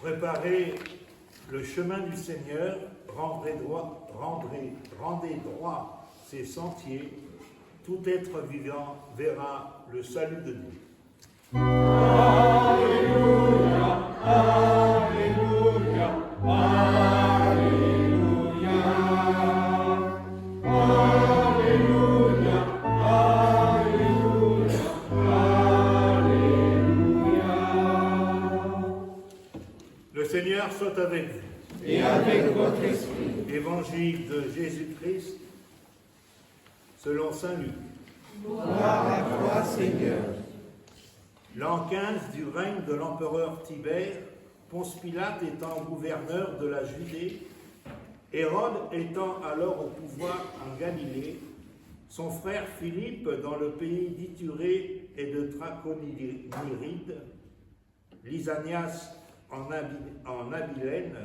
Préparez le chemin du Seigneur, rendez droit ses sentiers, tout être vivant verra le salut de Dieu. Alléluia, Alléluia, Alléluia, Alléluia, Alléluia, Alléluia. Le Seigneur soit avec vous. Et avec votre esprit. Évangile de Jésus-Christ selon saint Luc. Gloire à toi, Seigneur. L'an 15 du règne de l'empereur Tibère, Ponce Pilate étant gouverneur de la Judée, Hérode étant alors au pouvoir en Galilée, son frère Philippe dans le pays d'Ithurée et de Trachonyride, Lysanias en Abilène,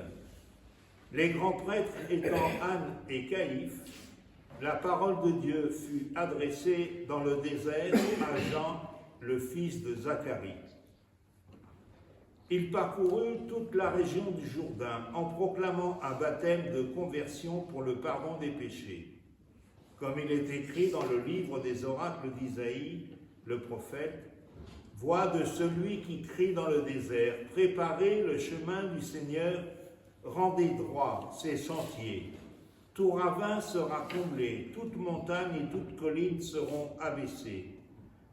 les grands prêtres étant Anne et Caïphe, la parole de Dieu fut adressée dans le désert à Jean, le fils de Zacharie. Il parcourut toute la région du Jourdain en proclamant un baptême de conversion pour le pardon des péchés, comme il est écrit dans le livre des oracles d'Isaïe, le prophète, « Voix de celui qui crie dans le désert, préparez le chemin du Seigneur, rendez droit ses sentiers. Tout ravin sera comblé, toute montagne et toute colline seront abaissées.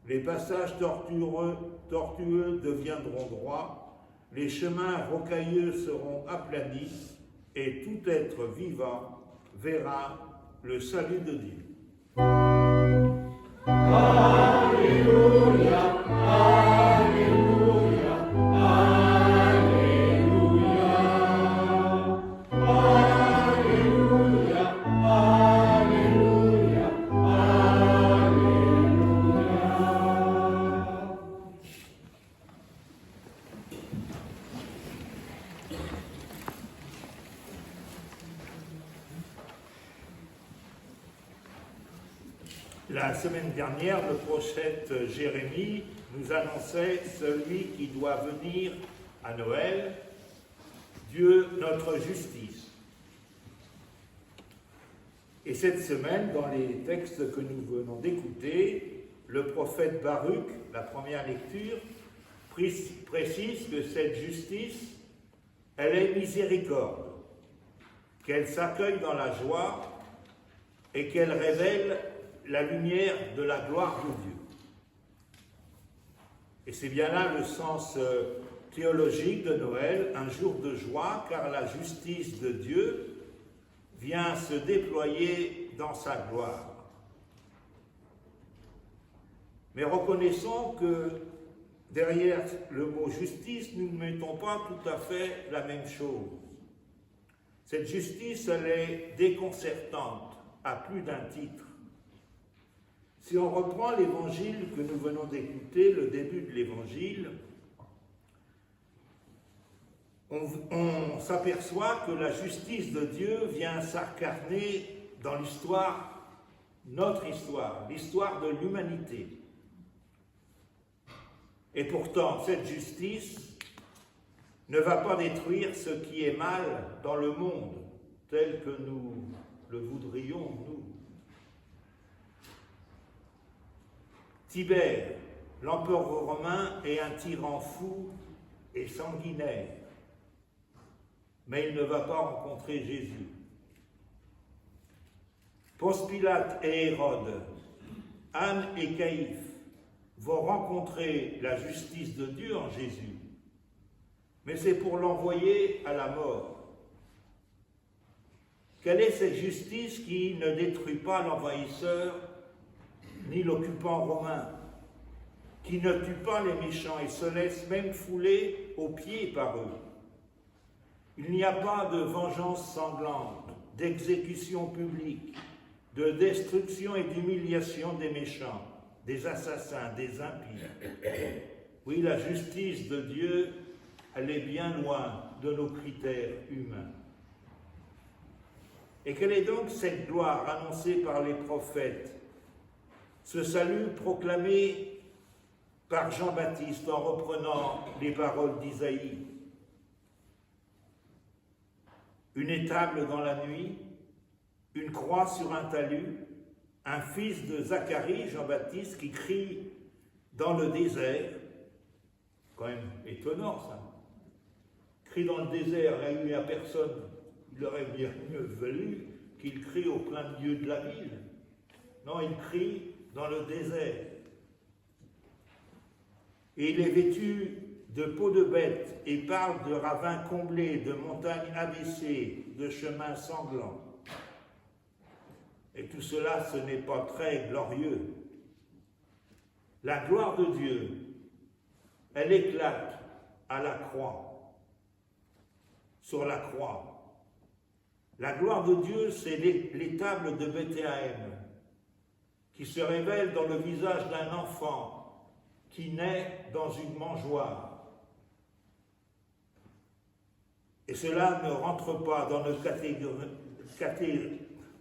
Les passages tortueux deviendront droits, les chemins rocailleux seront aplanis, et tout être vivant verra le salut de Dieu. » Alléluia, Alléluia, Alléluia, Alléluia, Alléluia, Alléluia. La semaine dernière, le prophète Jérémie nous annonçait celui qui doit venir à Noël, Dieu notre justice. Et cette semaine, dans les textes que nous venons d'écouter, le prophète Baruch, la première lecture, précise que cette justice, elle est miséricorde, qu'elle s'accueille dans la joie et qu'elle révèle la lumière de la gloire de Dieu. Et c'est bien là le sens théologique de Noël, un jour de joie, car la justice de Dieu vient se déployer dans sa gloire. Mais reconnaissons que derrière le mot justice, nous ne mettons pas tout à fait la même chose. Cette justice, elle est déconcertante à plus d'un titre. Si on reprend l'évangile que nous venons d'écouter, le début de l'évangile, on s'aperçoit que la justice de Dieu vient s'incarner dans l'histoire, notre histoire, l'histoire de l'humanité. Et pourtant, cette justice ne va pas détruire ce qui est mal dans le monde, tel que nous le voudrions, nous. Tibère, l'empereur romain, est un tyran fou et sanguinaire, mais il ne va pas rencontrer Jésus. Ponce Pilate et Hérode, Anne et Caïphe vont rencontrer la justice de Dieu en Jésus, mais c'est pour l'envoyer à la mort. Quelle est cette justice qui ne détruit pas l'envahisseur ni l'occupant romain, qui ne tue pas les méchants et se laisse même fouler aux pieds par eux? Il n'y a pas de vengeance sanglante, d'exécution publique, de destruction et d'humiliation des méchants, des assassins, des impies. Oui, la justice de Dieu, elle est bien loin de nos critères humains. Et quelle est donc cette gloire annoncée par les prophètes, ce salut proclamé par Jean-Baptiste en reprenant les paroles d'Isaïe? une étable dans la nuit, une croix sur un talus, un fils de Zacharie, Jean-Baptiste, qui crie dans le désert, quand même étonnant ça, crie dans le désert, il n'y a personne, il aurait bien mieux valu qu'il crie au plein milieu de la ville. Non, il crie dans le désert. Et il est vêtu de peau de bête et parle de ravins comblés, de montagnes abaissées, de chemins sanglants. Et tout cela, ce n'est pas très glorieux. La gloire de Dieu, elle éclate à la croix, sur la croix. La gloire de Dieu, c'est l'étable de Bethléem, qui se révèle dans le visage d'un enfant qui naît dans une mangeoire. Et cela ne rentre pas dans nos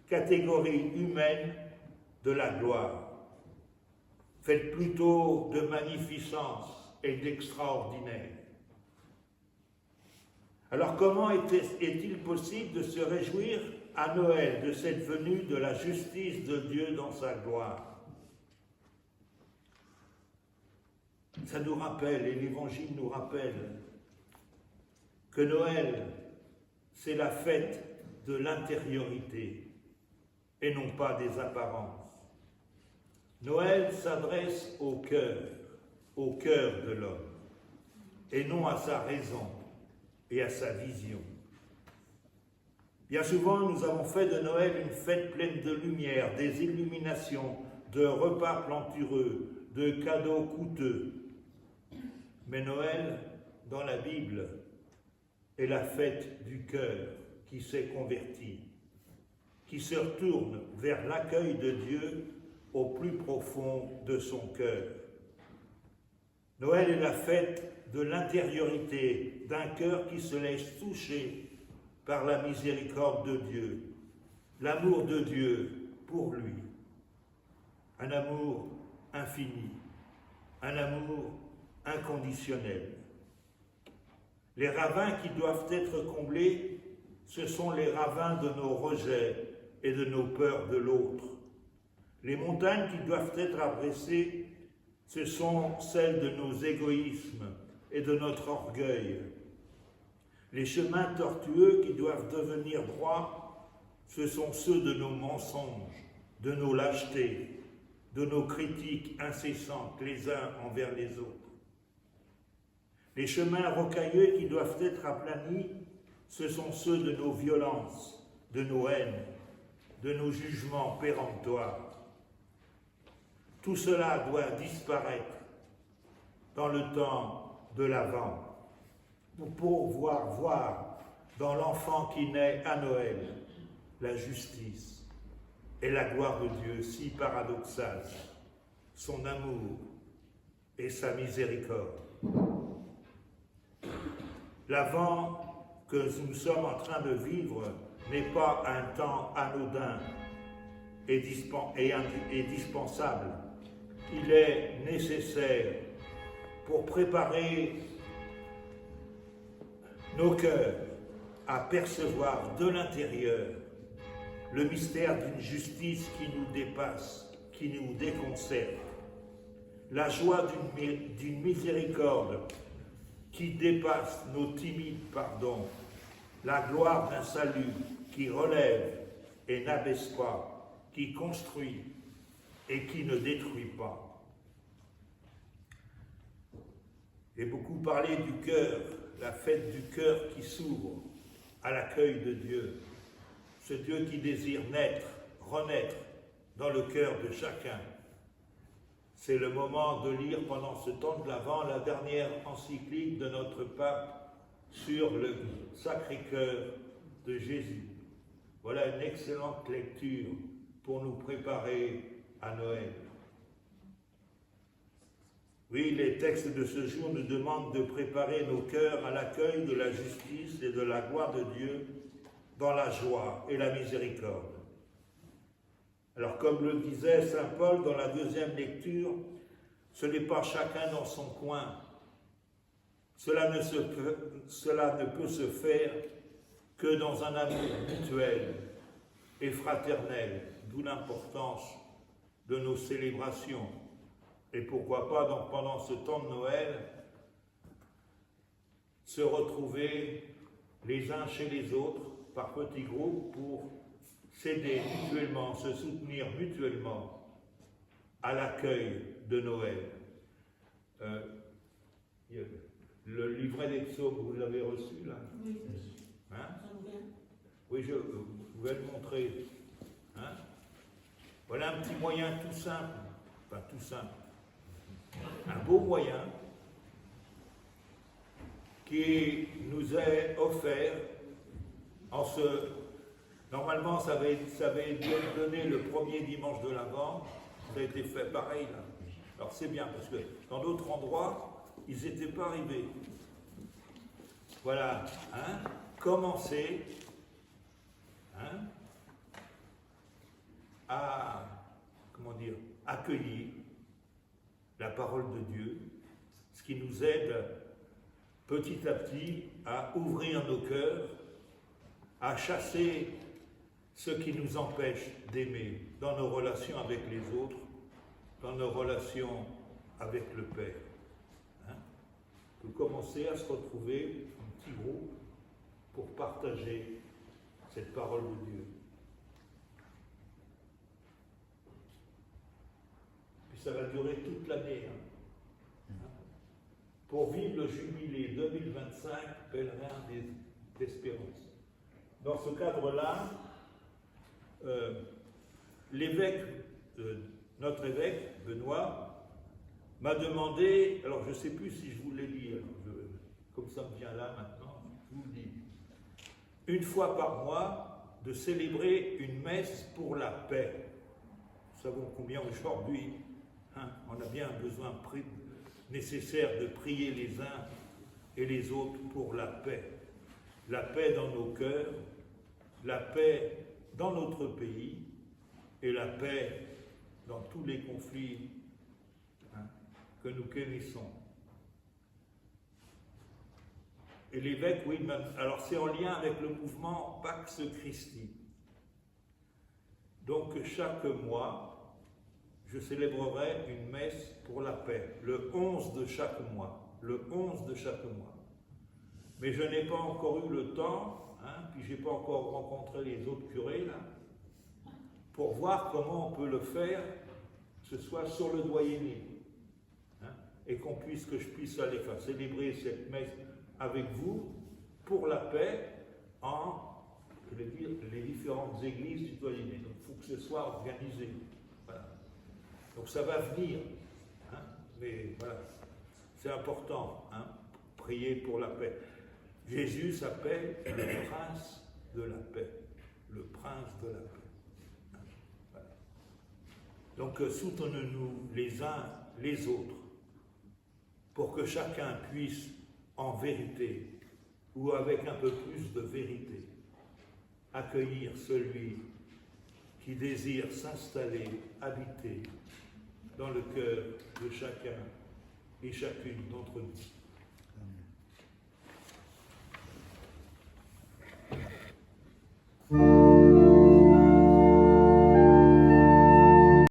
catégories humaines de la gloire, faite plutôt de magnificence et d'extraordinaire. Alors comment est-il possible de se réjouir à Noël de cette venue de la justice de Dieu dans sa gloire? Ça nous rappelle, et l'Évangile nous rappelle, que Noël, c'est la fête de l'intériorité et non pas des apparences. Noël s'adresse au cœur de l'homme, et non à sa raison et à sa vision. Bien souvent, nous avons fait de Noël une fête pleine de lumière, des illuminations, de repas plantureux, de cadeaux coûteux. Mais Noël, dans la Bible, est la fête du cœur qui s'est converti, qui se retourne vers l'accueil de Dieu au plus profond de son cœur. Noël est la fête de l'intériorité d'un cœur qui se laisse toucher par la miséricorde de Dieu, l'amour de Dieu pour lui, un amour infini, un amour inconditionnel. Les ravins qui doivent être comblés, ce sont les ravins de nos rejets et de nos peurs de l'autre. Les montagnes qui doivent être abaissées, ce sont celles de nos égoïsmes et de notre orgueil. Les chemins tortueux qui doivent devenir droits, ce sont ceux de nos mensonges, de nos lâchetés, de nos critiques incessantes les uns envers les autres. Les chemins rocailleux qui doivent être aplanis, ce sont ceux de nos violences, de nos haines, de nos jugements péremptoires. Tout cela doit disparaître dans le temps de l'Avent, pour pouvoir voir dans l'enfant qui naît à Noël la justice et la gloire de Dieu si paradoxale, son amour et sa miséricorde. L'Avent que nous sommes en train de vivre n'est pas un temps anodin et dispensable. Il est nécessaire pour préparer nos cœurs à percevoir de l'intérieur le mystère d'une justice qui nous dépasse, qui nous déconcerte, la joie d'une miséricorde qui dépasse nos timides pardons, la gloire d'un salut qui relève et n'abaisse pas, qui construit et qui ne détruit pas. J'ai beaucoup parlé du cœur, la fête du cœur qui s'ouvre à l'accueil de Dieu, ce Dieu qui désire naître, renaître dans le cœur de chacun. C'est le moment de lire pendant ce temps de l'Avent la dernière encyclique de notre pape sur le Sacré-Cœur de Jésus. Voilà une excellente lecture pour nous préparer à Noël. Oui, les textes de ce jour nous demandent de préparer nos cœurs à l'accueil de la justice et de la gloire de Dieu dans la joie et la miséricorde. Alors, comme le disait saint Paul dans la deuxième lecture, ce n'est pas chacun dans son coin. Cela ne peut se faire que dans un amour mutuel et fraternel, d'où l'importance de nos célébrations. Et pourquoi pas, donc, pendant ce temps de Noël, se retrouver les uns chez les autres, par petits groupes, pour s'aider mutuellement, se soutenir mutuellement à l'accueil de Noël. Le livret des psaumes, vous l'avez reçu là? Oui, Hein? ça vous vient. Oui, je vais le montrer. Hein? Voilà un petit moyen tout simple, enfin tout simple, un beau moyen qui nous est offert en ce... Normalement, ça avait dû être donné le premier dimanche de l'Avent, ça a été fait pareil là. Alors c'est bien, parce que dans d'autres endroits, ils n'étaient pas arrivés. Voilà, hein, commencer hein, à, comment dire, accueillir la parole de Dieu, ce qui nous aide petit à petit à ouvrir nos cœurs, à chasser ce qui nous empêche d'aimer dans nos relations avec les autres, dans nos relations avec le Père. Hein? On peut commencer à se retrouver en petit groupe pour partager cette parole de Dieu. Puis ça va durer toute l'année. Hein? Pour vivre le jubilé 2025, pèlerin d'espérance. Dans ce cadre-là, l'évêque, notre évêque, Benoît, m'a demandé, alors je ne sais plus si je vous l'ai dit, comme ça me vient là maintenant, je vous le dis, une fois par mois, de célébrer une messe pour la paix. Nous savons combien aujourd'hui, hein, on a bien un besoin nécessaire de prier les uns et les autres pour la paix. La paix dans nos cœurs, la paix dans notre pays et la paix dans tous les conflits hein, que nous connaissons. Et l'évêque, oui, alors c'est en lien avec le mouvement Pax Christi. Donc chaque mois, je célébrerai une messe pour la paix, le 11 de chaque mois, le 11 de chaque mois. Mais je n'ai pas encore eu le temps, hein, puis je n'ai pas encore rencontré les autres curés, là, pour voir comment on peut le faire, que ce soit sur le doyenné, hein, et que je puisse aller célébrer cette messe avec vous pour la paix en, je vais dire, les différentes églises du doyenné. Donc il faut que ce soit organisé. Voilà. Donc ça va venir, hein, mais voilà, c'est important, hein, prier pour la paix. Jésus s'appelle le prince de la paix, le prince de la paix. Voilà. Donc soutenons-nous les uns les autres pour que chacun puisse en vérité ou avec un peu plus de vérité accueillir celui qui désire s'installer, habiter dans le cœur de chacun et chacune d'entre nous.